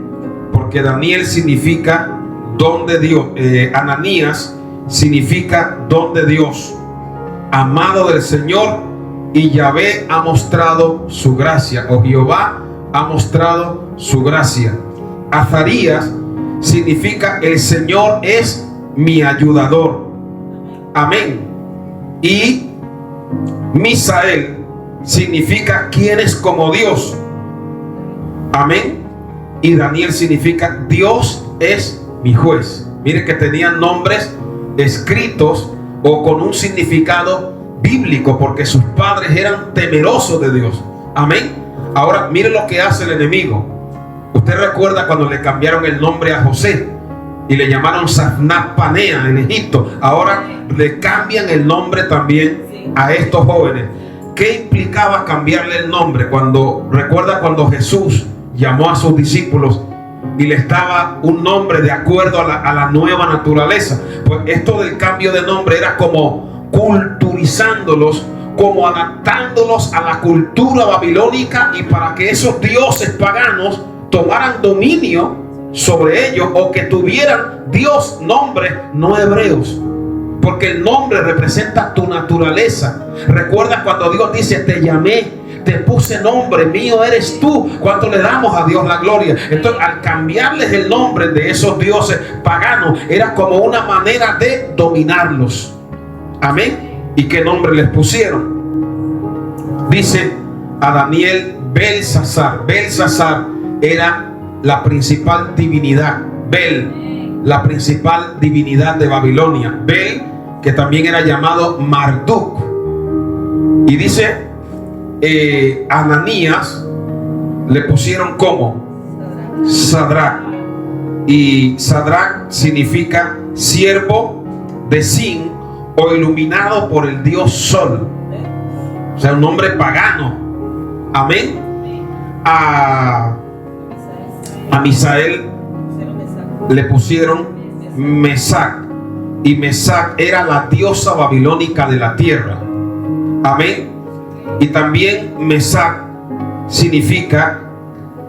Porque Daniel significa don de Dios. Ananías significa don de Dios, amado del Señor, y Yahvé ha mostrado su gracia, o Jehová ha mostrado su gracia. Azarías significa el Señor es mi ayudador. Amén. Y Misael significa quién es como Dios. Amén. Y Daniel significa Dios es mi juez. Mire que tenían nombres escritos o con un significado bíblico, porque sus padres eran temerosos de Dios. Amén. Ahora mire lo que hace el enemigo. Usted recuerda cuando le cambiaron el nombre a José y le llamaron Safnat Panea en Egipto. Ahora le cambian el nombre también a estos jóvenes. ¿Qué implicaba cambiarle el nombre? Recuerda cuando Jesús llamó a sus discípulos y les daba un nombre de acuerdo a la nueva naturaleza. Pues esto del cambio de nombre era como culturizándolos, como adaptándolos a la cultura babilónica, y para que esos dioses paganos tomaran dominio sobre ellos, o que tuvieran Dios nombres no hebreos, porque el nombre representa tu naturaleza. Recuerda cuando Dios dice: te llamé, te puse nombre, mío eres tú. ¿Cuánto le damos a Dios la gloria? Entonces, al cambiarles el nombre de esos dioses paganos, era como una manera de dominarlos. Amén. ¿Y qué nombre les pusieron? Dice a Daniel Belsasar. Belsasar era la principal divinidad. Bel, la principal divinidad de Babilonia. Bel, que también era llamado Marduk. Y dice Ananías le pusieron como Sadrach. Y Sadrach significa siervo de Sin, o iluminado por el dios Sol. O sea, un nombre pagano. Amén. A Misael le pusieron Mesac, y Mesac era la diosa babilónica de la tierra. Amén. Y también Mesac significa,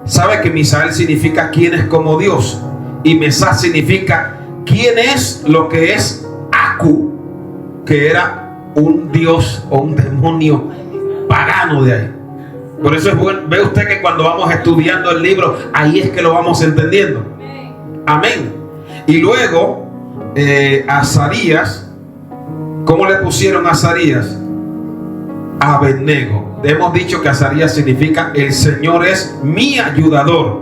¿sabe que Misael significa quién es como Dios? Y Mesac significa quién es lo que es Aku, que era un dios o un demonio pagano de ahí. Por eso es bueno, ve usted que cuando vamos estudiando el libro, ahí es que lo vamos entendiendo. Amén. Y luego Azarías, ¿cómo le pusieron a Azarías? Abednego. Hemos dicho que Azarías significa el Señor es mi ayudador.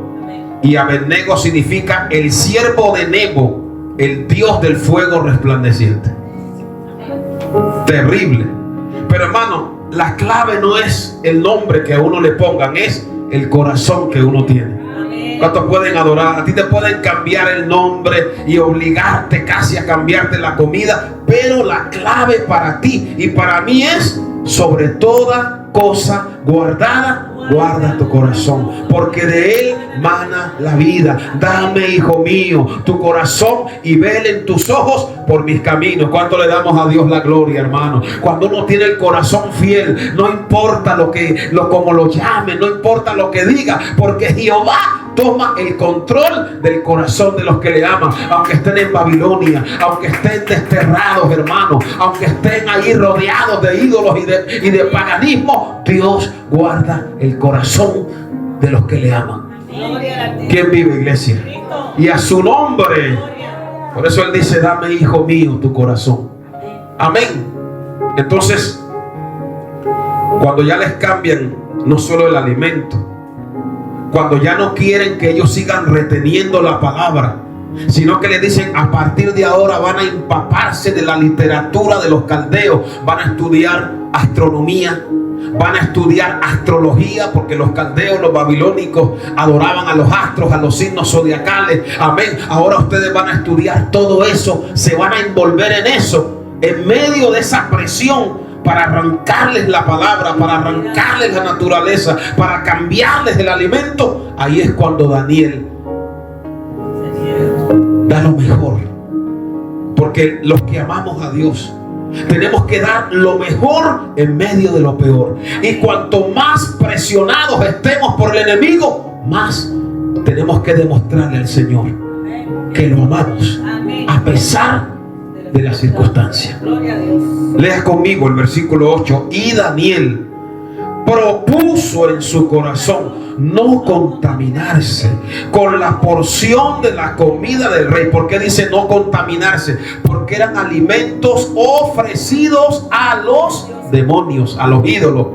Y Abednego significa el siervo de Nebo, el Dios del fuego resplandeciente. Terrible. Pero hermano, la clave no es el nombre que a uno le pongan, es el corazón que uno tiene. ¿Cuántos pueden adorar? A ti te pueden cambiar el nombre y obligarte casi a cambiarte la comida, pero la clave para ti y para mí es: sobre toda cosa guardada, guarda tu corazón, porque de él mana la vida. Dame, hijo mío, tu corazón y velen tus ojos por mis caminos. ¿Cuánto le damos a Dios la gloria, hermano? Cuando uno tiene el corazón fiel, no importa como lo llamen, no importa lo que diga, porque Jehová toma el control del corazón de los que le aman. Aunque estén en Babilonia, aunque estén desterrados, hermano, aunque estén ahí rodeados de ídolos y de paganismo, Dios guarda el corazón de los que le aman. ¿Quién vive, iglesia? Y a su nombre. Por eso él dice: dame, hijo mío, tu corazón. Amén. Entonces, cuando ya les cambian no solo el alimento, cuando ya no quieren que ellos sigan reteniendo la palabra, sino que les dicen: a partir de ahora van a empaparse de la literatura de los caldeos, van a estudiar astronomía, van a estudiar astrología, porque los caldeos, los babilónicos, adoraban a los astros, a los signos zodiacales. Amén. Ahora ustedes van a estudiar todo eso, se van a envolver en eso, en medio de esa presión, para arrancarles la palabra, para arrancarles la naturaleza, para cambiarles el alimento. Ahí es cuando Daniel da lo mejor, porque los que amamos a Dios tenemos que dar lo mejor en medio de lo peor. Y cuanto más presionados estemos por el enemigo, más tenemos que demostrarle al Señor que lo amamos a pesar de las circunstancias. Lea conmigo el versículo 8. Y Daniel propuso en su corazón no contaminarse con la porción de la comida del rey. ¿Por qué dice no contaminarse? Porque eran alimentos ofrecidos a los demonios, a los ídolos.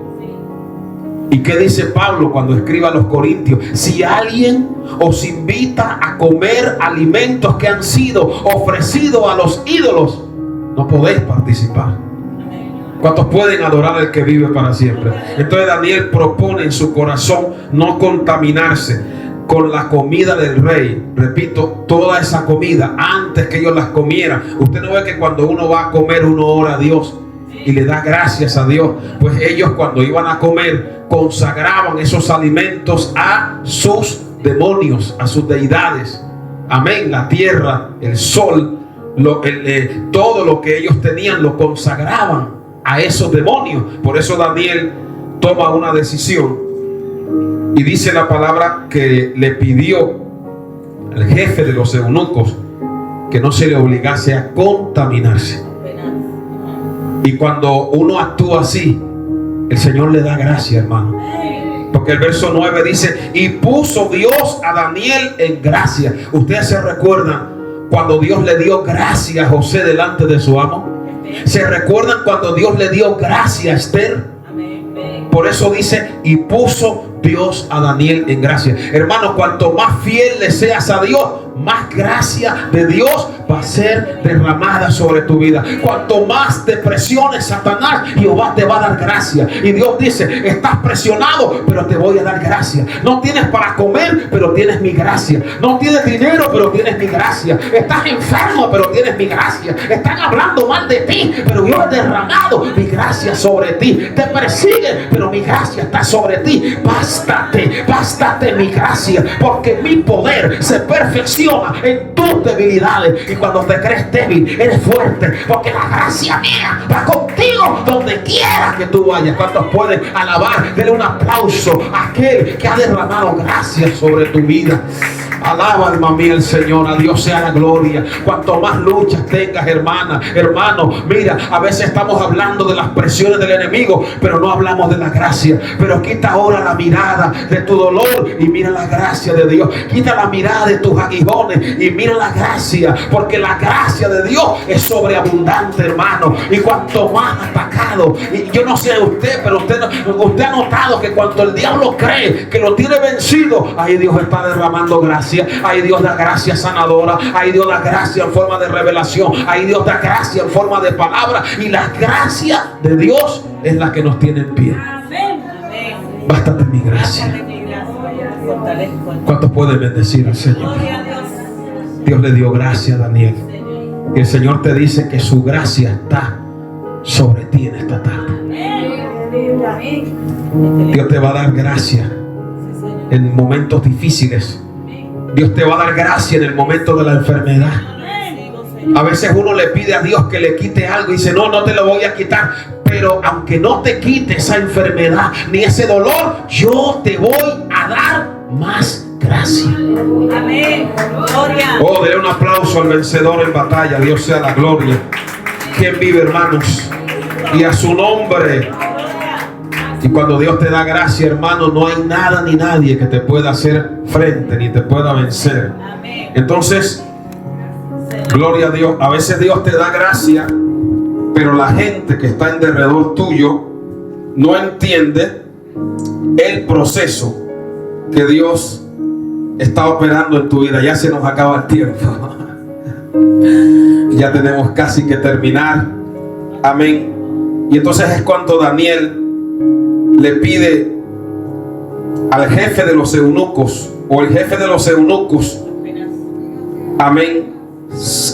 ¿Y qué dice Pablo cuando escribe a los Corintios? Si alguien os invita a comer alimentos que han sido ofrecidos a los ídolos, no podéis participar. ¿Cuántos pueden adorar al que vive para siempre? Entonces Daniel propone en su corazón no contaminarse con la comida del rey. Repito, toda esa comida, antes que ellos las comieran. Usted no ve que cuando uno va a comer, uno ora a Dios y le da gracias a Dios. Pues ellos, cuando iban a comer, consagraban esos alimentos a sus demonios, a sus deidades. Amén. La tierra, el sol, todo lo que ellos tenían lo consagraban a esos demonios. Por eso Daniel toma una decisión y dice la palabra que le pidió al jefe de los eunucos que no se le obligase a contaminarse. Y cuando uno actúa así, el Señor le da gracia, hermano. Porque el verso 9 dice: y puso Dios a Daniel en gracia. Ustedes se recuerdan cuando Dios le dio gracia a José delante de su amo. ¿Se recuerdan cuando Dios le dio gracia a Esther? Por eso dice: y puso Dios a Daniel en gracia. Hermano, cuanto más fiel le seas a Dios, más gracia de Dios va a ser derramada sobre tu vida. Cuanto más te presiones Satanás, Jehová te va a dar gracia. Y Dios dice: estás presionado, pero te voy a dar gracia. No tienes para comer, pero tienes mi gracia. No tienes dinero, pero tienes mi gracia. Estás enfermo, pero tienes mi gracia. Están hablando mal de ti, pero yo he derramado mi gracia sobre ti. Te persiguen, pero mi gracia está sobre ti. Bástate mi gracia, porque mi poder se perfecciona en tus debilidades. Y cuando te crees débil, eres fuerte, porque la gracia mía va contigo donde quiera que tú vayas. ¿Cuántos pueden alabar? Denle un aplauso a aquel que ha derramado gracia sobre tu vida. Alaba, alma mía, el Señor. A Dios sea la gloria. Cuanto más luchas tengas, hermana, hermano, mira, a veces estamos hablando de las presiones del enemigo, pero no hablamos de la gracia. Pero quita ahora la mirada de tu dolor y mira la gracia de Dios. Quita la mirada de tus aguijones y mira la gracia, porque la gracia de Dios es sobreabundante, hermano. Y cuanto más atacado, y yo no sé usted, pero usted ha notado que cuando el diablo cree que lo tiene vencido, ahí Dios está derramando gracia. Ahí Dios da gracia sanadora. Ahí Dios da gracia en forma de revelación. Ahí Dios da gracia en forma de palabra. Y la gracia de Dios es la que nos tiene en pie. Bástate mi gracia. ¿Cuántos pueden bendecir al Señor? Dios le dio gracia a Daniel. Y el Señor te dice que su gracia está sobre ti en esta tarde. Dios te va a dar gracia en momentos difíciles. Dios te va a dar gracia en el momento de la enfermedad. A veces uno le pide a Dios que le quite algo y dice, no, no te lo voy a quitar. Pero aunque no te quite esa enfermedad ni ese dolor, yo te voy a dar más gracia. Amén. Gloria. Oh, denle un aplauso al vencedor en batalla. Dios sea la gloria. ¿Quién vive, hermanos? Y a su nombre. Y cuando Dios te da gracia, hermano, no hay nada ni nadie que te pueda hacer frente ni te pueda vencer. Entonces, gloria a Dios. A veces Dios te da gracia, pero la gente que está en derredor tuyo no entiende el proceso que Dios está operando en tu vida. Ya se nos acaba el tiempo. Ya tenemos casi que terminar. Amén. Y entonces es cuando Daniel le pide al jefe de los eunucos, o el jefe de los eunucos, amén,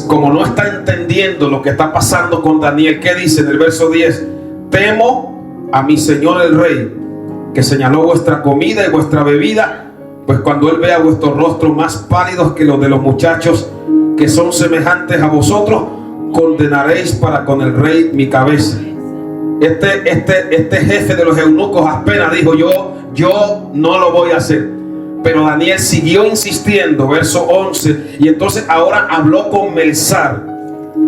como no está entendiendo lo que está pasando con Daniel, ¿qué dice en el verso 10? Temo a mi señor el rey, que señaló vuestra comida y vuestra bebida, pues cuando él vea vuestros rostros más pálidos que los de los muchachos que son semejantes a vosotros, condenaréis para con el rey mi cabeza. Este jefe de los eunucos apenas dijo, yo no lo voy a hacer. Pero Daniel siguió insistiendo, verso 11, y entonces ahora habló con Melzar,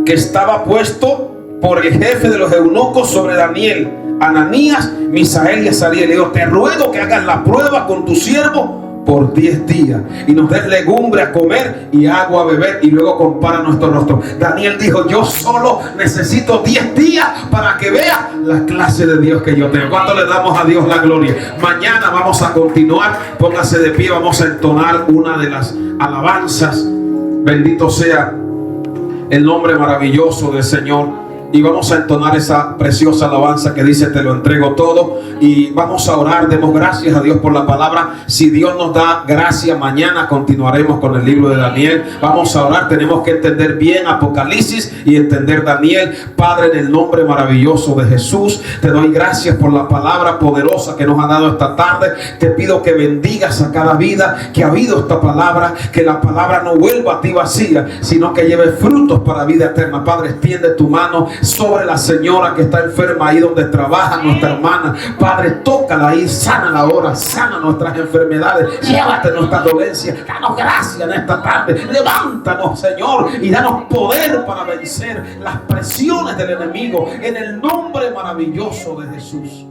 que estaba puesto por el jefe de los eunucos sobre Daniel, Ananías, Misael y Azariel. Le dijo, te ruego que hagas la prueba con tu siervo por 10 días y nos des legumbre a comer y agua a beber, y luego compara nuestro rostro. Daniel dijo, yo solo necesito 10 días para que vea la clase de Dios que yo tengo. ¿Cuánto le damos a Dios la gloria? Mañana vamos a continuar. Póngase de pie, vamos a entonar una de las alabanzas. Bendito sea el nombre maravilloso del Señor. Y vamos a entonar esa preciosa alabanza que dice, te lo entrego todo. Y vamos a orar, demos gracias a Dios por la palabra. Si Dios nos da gracia, mañana continuaremos con el libro de Daniel. Vamos a orar, tenemos que entender bien Apocalipsis y entender Daniel. Padre, en el nombre maravilloso de Jesús, te doy gracias por la palabra poderosa que nos ha dado esta tarde. Te pido que bendigas a cada vida que ha habido esta palabra, que la palabra no vuelva a ti vacía, sino que lleve frutos para vida eterna. Padre, extiende tu mano sobre la señora que está enferma ahí donde trabaja nuestra hermana. Padre, tócala ahí, sánala ahora, sana nuestras enfermedades, llévate nuestras dolencias, danos gracia en esta tarde, levántanos, Señor, y danos poder para vencer las presiones del enemigo en el nombre maravilloso de Jesús.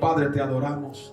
Padre, te adoramos.